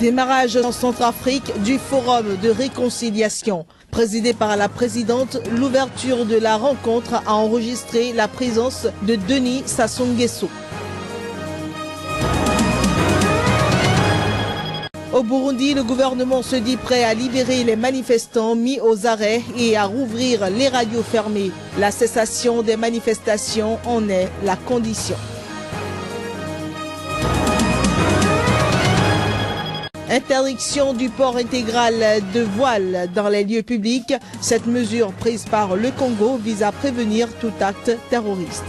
Démarrage en Centrafrique du Forum de réconciliation. Présidé par la présidente, l'ouverture de la rencontre a enregistré la présence de Denis Sassou Nguesso. Au Burundi, le gouvernement se dit prêt à libérer les manifestants mis aux arrêts et à rouvrir les radios fermées. La cessation des manifestations en est la condition. Interdiction du port intégral de voile dans les lieux publics. Cette mesure prise par le Congo vise à prévenir tout acte terroriste.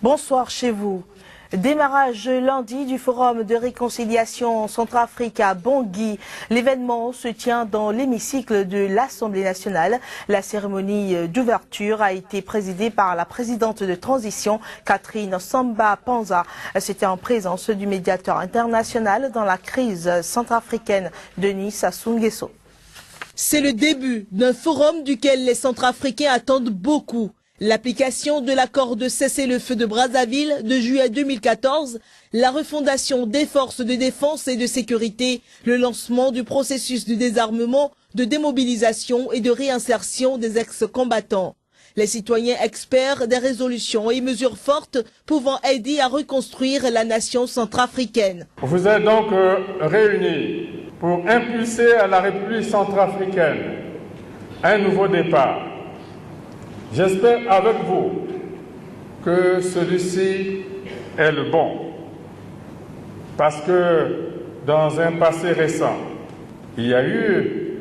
Bonsoir chez vous. Démarrage lundi du Forum de réconciliation en Centrafrique à Bangui. L'événement se tient dans l'hémicycle de l'Assemblée nationale. La cérémonie d'ouverture a été présidée par la présidente de transition, Catherine Samba Panza. C'était en présence du médiateur international dans la crise centrafricaine, Denis Sassou Nguesso. C'est le début d'un forum duquel les Centrafricains attendent beaucoup. L'application de l'accord de cessez-le-feu de Brazzaville de juillet 2014, la refondation des forces de défense et de sécurité, le lancement du processus de désarmement, de démobilisation et de réinsertion des ex-combattants. Les citoyens espèrent des résolutions et mesures fortes pouvant aider à reconstruire la nation centrafricaine. Vous êtes donc réunis pour impulser à la République centrafricaine un nouveau départ. J'espère avec vous que celui-ci est le bon, parce que dans un passé récent, il y a eu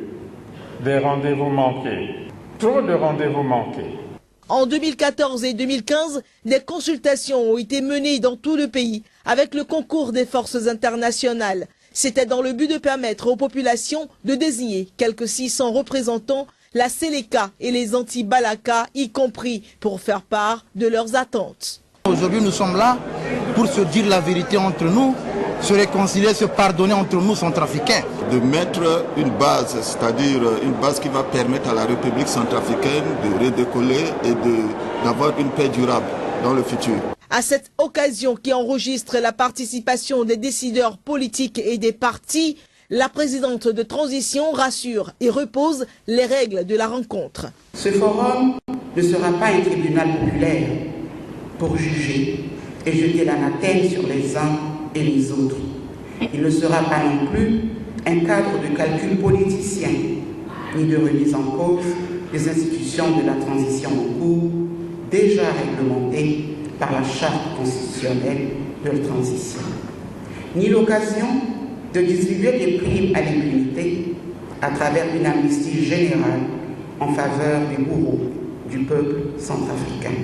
des rendez-vous manqués, trop de rendez-vous manqués. En 2014 et 2015, des consultations ont été menées dans tout le pays avec le concours des forces internationales. C'était dans le but de permettre aux populations de désigner quelques 600 représentants, la Séléka et les anti-Balaka, y compris pour faire part de leurs attentes. Aujourd'hui, nous sommes là pour se dire la vérité entre nous, se réconcilier, se pardonner entre nous, centrafricains. De mettre une base, c'est-à-dire une base qui va permettre à la République centrafricaine de redécoller et d'avoir une paix durable dans le futur. À cette occasion qui enregistre la participation des décideurs politiques et des partis, la présidente de transition rassure et repose les règles de la rencontre. Ce forum ne sera pas un tribunal populaire pour juger et jeter l'anathème sur les uns et les autres. Il ne sera pas non plus un cadre de calcul politicien, ni de remise en cause des institutions de la transition en cours, déjà réglementées par la charte constitutionnelle de la transition, ni l'occasion de distribuer des primes à l'impunité à travers une amnistie générale en faveur des bourreaux du peuple centrafricain.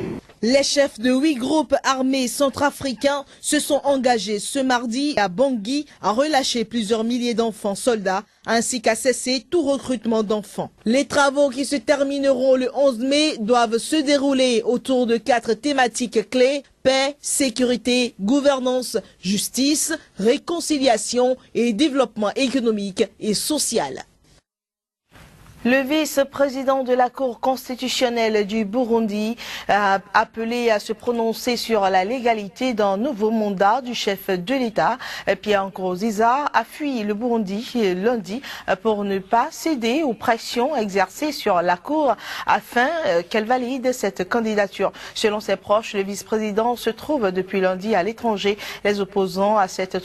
Les chefs de 8 groupes armés centrafricains se sont engagés ce mardi à Bangui à relâcher plusieurs milliers d'enfants soldats ainsi qu'à cesser tout recrutement d'enfants. Les travaux qui se termineront le 11 mai doivent se dérouler autour de 4 thématiques clés: paix, sécurité, gouvernance, justice, réconciliation et développement économique et social. Le vice-président de la Cour constitutionnelle du Burundi a appelé à se prononcer sur la légalité d'un nouveau mandat du chef de l'État. Pierre Nkurunziza a fui le Burundi lundi pour ne pas céder aux pressions exercées sur la Cour afin qu'elle valide cette candidature. Selon ses proches, le vice-président se trouve depuis lundi à l'étranger. Les opposants à cette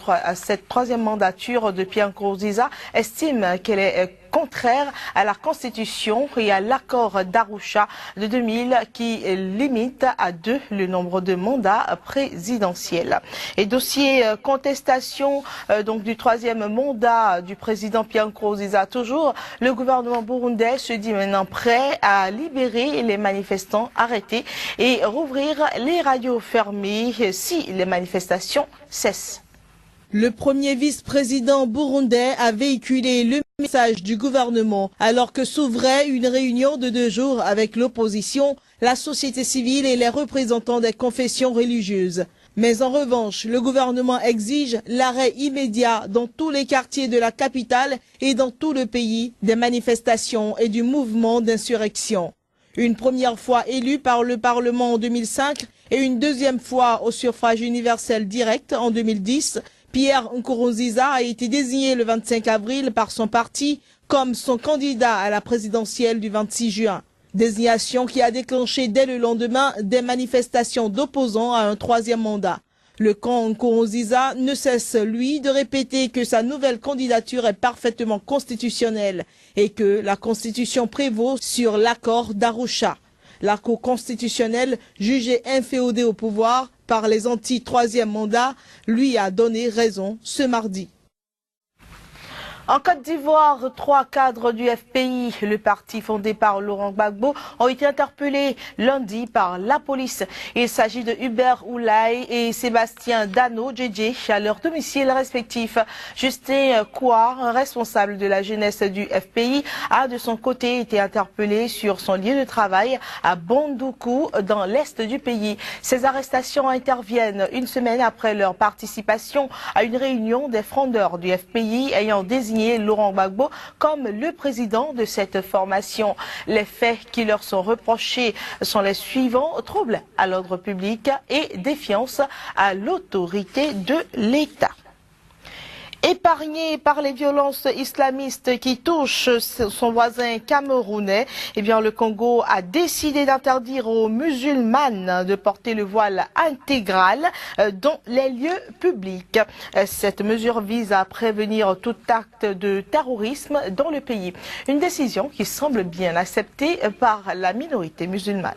troisième mandature de Pierre Nkurunziza estiment qu'elle est contraire à la Constitution et à l'accord d'Arusha de 2000 qui limite à 2 le nombre de mandats présidentiels. Et dossier contestation donc du troisième mandat du président Pierre Nkurunziza toujours, le gouvernement burundais se dit maintenant prêt à libérer les manifestants arrêtés et rouvrir les radios fermées si les manifestations cessent. Le premier vice-président burundais a véhiculé le message du gouvernement alors que s'ouvrait une réunion de 2 jours avec l'opposition, la société civile et les représentants des confessions religieuses. Mais en revanche, le gouvernement exige l'arrêt immédiat dans tous les quartiers de la capitale et dans tout le pays des manifestations et du mouvement d'insurrection. Une première fois élu par le Parlement en 2005 et une deuxième fois au suffrage universel direct en 2010, Pierre Nkurunziza a été désigné le 25 avril par son parti comme son candidat à la présidentielle du 26 juin. Désignation qui a déclenché dès le lendemain des manifestations d'opposants à un troisième mandat. Le camp Nkurunziza ne cesse, lui, de répéter que sa nouvelle candidature est parfaitement constitutionnelle et que la Constitution prévaut sur l'accord d'Arusha. La Cour constitutionnelle, jugée inféodée au pouvoir par les anti-troisième mandat, lui a donné raison ce mardi. En Côte d'Ivoire, 3 cadres du FPI, le parti fondé par Laurent Gbagbo, ont été interpellés lundi par la police. Il s'agit de Hubert Oulaye et Sébastien Dano Djedje à leur domicile respectif. Justin Kouar, responsable de la jeunesse du FPI, a de son côté été interpellé sur son lieu de travail à Bondoukou, dans l'est du pays. Ces arrestations interviennent une semaine après leur participation à une réunion des frondeurs du FPI ayant désigné Laurent Gbagbo comme le président de cette formation. Les faits qui leur sont reprochés sont les suivants: troubles à l'ordre public et défiance à l'autorité de l'État. Épargné par les violences islamistes qui touchent son voisin camerounais, le Congo a décidé d'interdire aux musulmanes de porter le voile intégral dans les lieux publics. Cette mesure vise à prévenir tout acte de terrorisme dans le pays. Une décision qui semble bien acceptée par la minorité musulmane.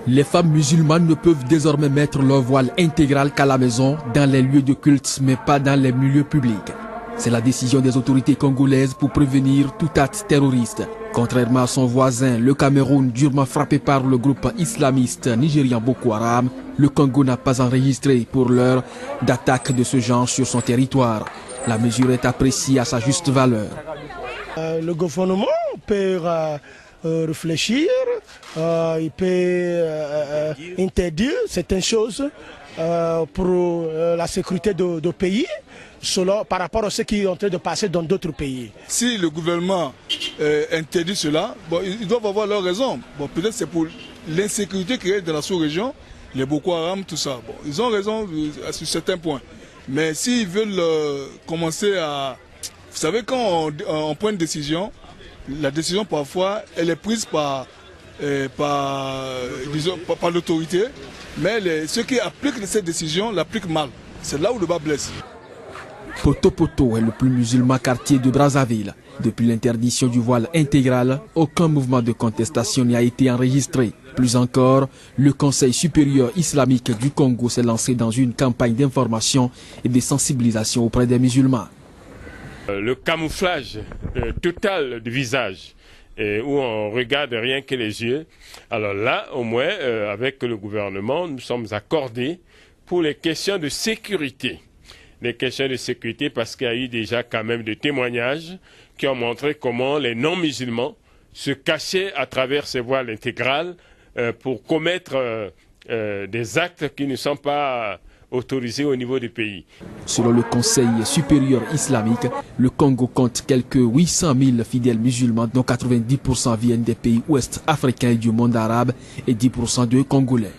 Les femmes musulmanes ne peuvent désormais mettre leur voile intégral qu'à la maison, dans les lieux de culte, mais pas dans les milieux publics. C'est la décision des autorités congolaises pour prévenir tout acte terroriste. Contrairement à son voisin, le Cameroun, durement frappé par le groupe islamiste nigérian Boko Haram, le Congo n'a pas enregistré pour l'heure d'attaque de ce genre sur son territoire. La mesure est appréciée à sa juste valeur. Le gouvernement peut réfléchir, il peut interdire certaines choses pour la sécurité du pays par rapport à ce qui est en train de passer dans d'autres pays. Si le gouvernement interdit cela, ils doivent avoir leur raison. Peut-être c'est pour l'insécurité qui est dans la sous-région, les Boko Haram, tout ça. Ils ont raison sur certains points. Mais s'ils veulent commencer à... Vous savez, quand on prend une décision, la décision parfois elle est prise par l'autorité, mais ceux qui appliquent cette décision l'appliquent mal. C'est là où le bas blesse. Poto-Poto est le plus musulman quartier de Brazzaville. Depuis l'interdiction du voile intégral, aucun mouvement de contestation n'a été enregistré. Plus encore, le Conseil supérieur islamique du Congo s'est lancé dans une campagne d'information et de sensibilisation auprès des musulmans. Le camouflage total du visage, où on regarde rien que les yeux. Alors là, au moins, avec le gouvernement, nous sommes accordés pour les questions de sécurité. Les questions de sécurité parce qu'il y a eu déjà quand même des témoignages qui ont montré comment les non-musulmans se cachaient à travers ces voiles intégrales pour commettre des actes qui ne sont pas autorisés au niveau du pays. Selon le Conseil supérieur islamique, le Congo compte quelques 800 000 fidèles musulmans, dont 90% viennent des pays ouest africains et du monde arabe et 10% de Congolais.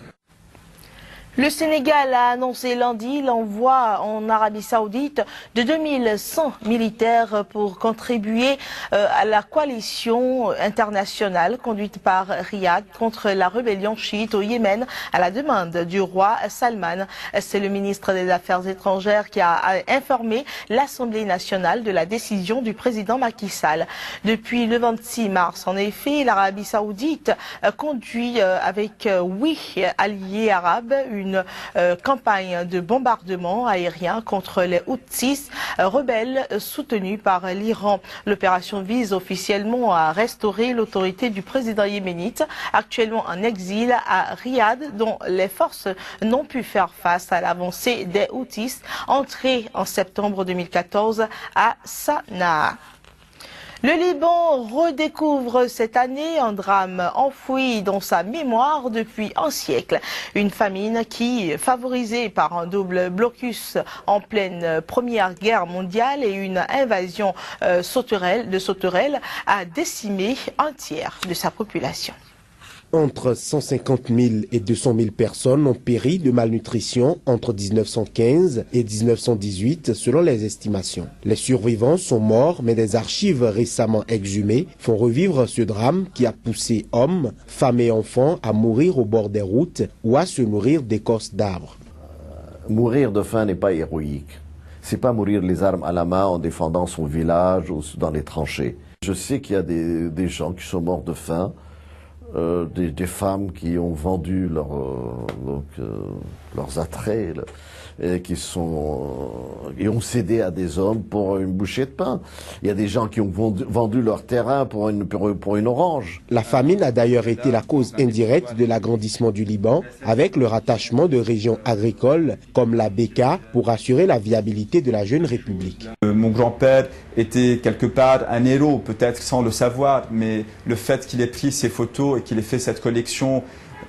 Le Sénégal a annoncé lundi l'envoi en Arabie Saoudite de 2100 militaires pour contribuer à la coalition internationale conduite par Riyad contre la rébellion chiite au Yémen à la demande du roi Salman. C'est le ministre des Affaires étrangères qui a informé l'Assemblée nationale de la décision du président Macky Sall. Depuis le 26 mars, en effet, l'Arabie Saoudite conduit avec 8 alliés arabes une campagne de bombardement aérien contre les Houthis, rebelles soutenus par l'Iran. L'opération vise officiellement à restaurer l'autorité du président yéménite, actuellement en exil à Riyad, dont les forces n'ont pu faire face à l'avancée des Houthis, entrés en septembre 2014 à Sanaa. Le Liban redécouvre cette année un drame enfoui dans sa mémoire depuis un siècle. Une famine qui, favorisée par un double blocus en pleine Première Guerre mondiale et une invasion sauterelle, a décimé un tiers de sa population. Entre 150 000 et 200 000 personnes ont péri de malnutrition entre 1915 et 1918 selon les estimations. Les survivants sont morts, mais des archives récemment exhumées font revivre ce drame qui a poussé hommes, femmes et enfants à mourir au bord des routes ou à se nourrir d'écorces d'arbres. Mourir de faim n'est pas héroïque. C'est pas mourir les armes à la main en défendant son village ou dans les tranchées. Je sais qu'il y a des gens qui sont morts de faim. Des femmes qui ont vendu leurs attraits et qui ont cédé à des hommes pour une bouchée de pain. Il y a des gens qui ont vendu leur terrain pour une orange. La famine a d'ailleurs été la cause indirecte de l'agrandissement du Liban, avec le rattachement de régions agricoles comme la Bekaa pour assurer la viabilité de la jeune république. Mon grand-père était quelque part un héros, peut-être sans le savoir, mais le fait qu'il ait pris ces photos et qu'il ait fait cette collection,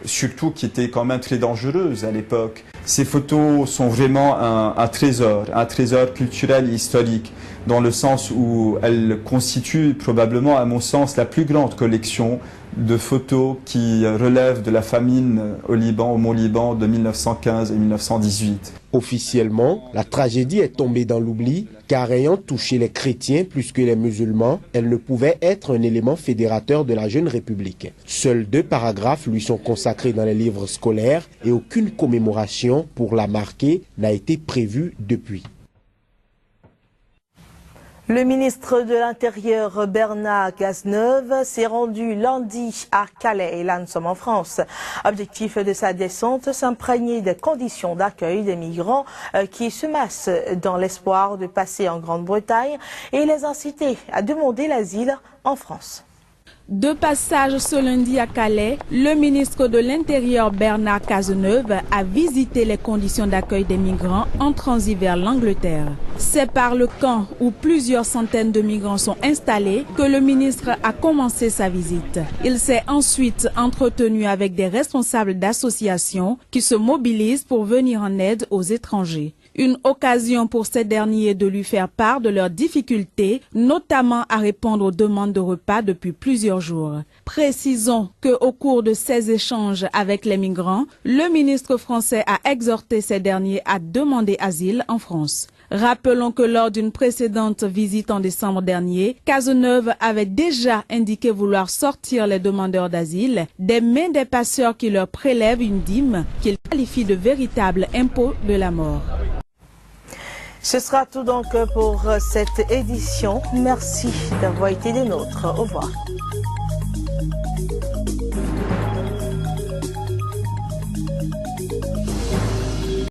surtout qui était quand même très dangereuse à l'époque. Ces photos sont vraiment un trésor culturel et historique, dans le sens où elles constituent probablement, à mon sens, la plus grande collection de photos qui relèvent de la famine au Liban, au Mont-Liban de 1915 et 1918. Officiellement, la tragédie est tombée dans l'oubli, car ayant touché les chrétiens plus que les musulmans, elle ne pouvait être un élément fédérateur de la jeune République. Seuls 2 paragraphes lui sont consacrés dans les livres scolaires et aucune commémoration pour la marquer n'a été prévue depuis. Le ministre de l'Intérieur Bernard Cazeneuve s'est rendu lundi à Calais et là nous sommes en France. Objectif de sa descente, s'imprégner des conditions d'accueil des migrants qui se massent dans l'espoir de passer en Grande-Bretagne et les inciter à demander l'asile en France. De passage ce lundi à Calais, le ministre de l'Intérieur Bernard Cazeneuve a visité les conditions d'accueil des migrants en transit vers l'Angleterre. C'est par le camp où plusieurs centaines de migrants sont installés que le ministre a commencé sa visite. Il s'est ensuite entretenu avec des responsables d'associations qui se mobilisent pour venir en aide aux étrangers. Une occasion pour ces derniers de lui faire part de leurs difficultés, notamment à répondre aux demandes de repas depuis plusieurs jours. Précisons qu'au cours de ces échanges avec les migrants, le ministre français a exhorté ces derniers à demander asile en France. Rappelons que lors d'une précédente visite en décembre dernier, Cazeneuve avait déjà indiqué vouloir sortir les demandeurs d'asile des mains des passeurs qui leur prélèvent une dîme qu'il qualifie de véritable impôt de la mort. Ce sera tout donc pour cette édition. Merci d'avoir été des nôtres. Au revoir.